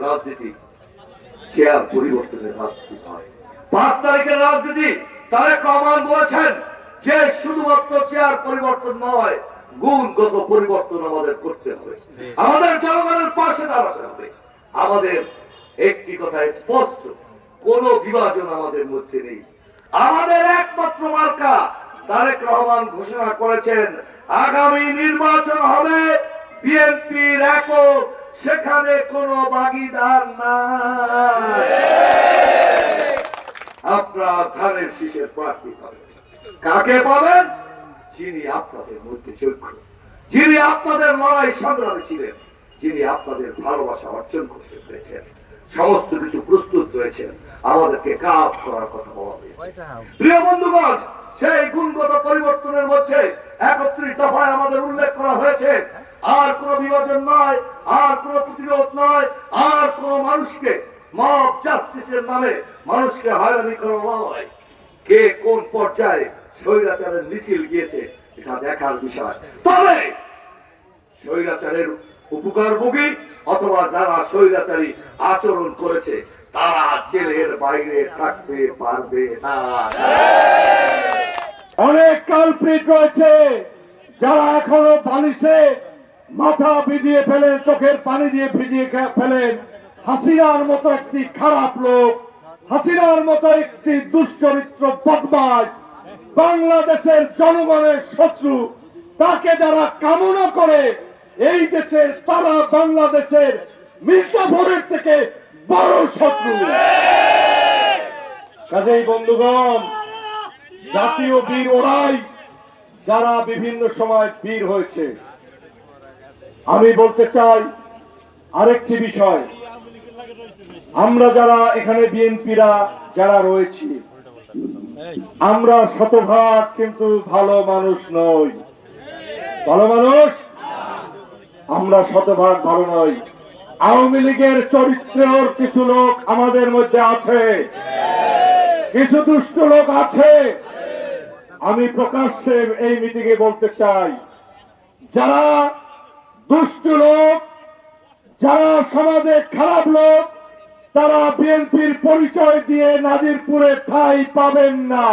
রাজনীতি চেয়ার পরিবর্তনের রাজনীতি নয়। 5 তারিখের রাজনীতি তারেক রহমান বলেছেন যে শুধুমাত্র চেয়ার পরিবর্তন নয়, গুণগত পরিবর্তন আমাদের করতে হবে, আমাদের জনগণের পাশে দাঁড়াতে হবে। আমাদের একটি কথা স্পষ্ট, কোন বিভাজন আমাদের মধ্যে নেই। আমাদের একমাত্র মার্কা তারেক রহমান ঘোষণা করেছেন আগামী নির্বাচন হবে বিএনপির একক, সেখানে কোনো ভাগীদার নাই। আপনারা ধানের শীষের প্রার্থী পাবেন। কাকে পাবেন? যিনি আপনাদের মধ্যে যোগ্য, যিনি আপনাদের লড়াই সংগ্রামে ছিলেন, যিনি আপনাদের ভালোবাসা অর্জন করতে পেরেছেন, সমস্ত কিছু প্রস্তুত রয়েছেন, আমাদেরকে কাজ করার কথা বলা হয়েছে। প্রিয় বন্ধুগণ, সেই গুণগত পরিবর্তনের মধ্যে 31 দফায় আমাদের উল্লেখ করা হয়েছে আর কোন বিভাজন নয়, আর কোন প্রতিরোধ নয়, আর কোন মানুষকে মব জাস্টিসের নামে মানুষকে হয়রানি করা নয়। কে কোন পর্যায়ে স্বৈরাচারের মিছিল গিয়েছে এটা দেখার বিষয়। তবে স্বৈরাচারের উপকারভোগী অথবা যারা স্বৈরাচারী আচরণ করেছে তারা জেলের বাইরে থাকতে পারবে না। অনেক কালপ্রিট রয়েছে যারা এখনো বালিশে মাথা ভিজিয়ে ফেলেন, চোখের পানি দিয়ে ভিজিয়ে ফেলেন। হাসিনার মতো একটি খারাপ লোক, হাসিনার মতো একটি দুশ্চরিত্র বদমাশ, বাংলাদেশের জনগণের শত্রু, তাকে যারা কামনা করে এই দেশের, তারা বাংলাদেশের মির্জাফরের থেকে বড় শত্রু। কাজেই বন্ধুগণ, জাতীয় বীর ওরাই যারা বিভিন্ন সময় বীর হয়েছে। আমি বলতে চাই আরেকটি বিষয়, আমরা যারা এখানে বিএনপিরা যারা রয়েছি, আমরা শতভাগ কিন্তু ভালো মানুষ নই। ভালো মানুষ আমরা শতভাগ ভালো নই। আওয়ামী লীগের চরিত্রের কিছু লোক আমাদের মধ্যে আছে, কিছু দুষ্ট লোক আছে। আমি প্রকাশ্যে এই মিটিংয়ে বলতে চাই, যারা দুষ্ট লোক, যারা সমাজে খারাপ লোক, তারা বিএনপির পরিচয় দিয়ে নাজিরপুরে ঠাঁই পাবেন না।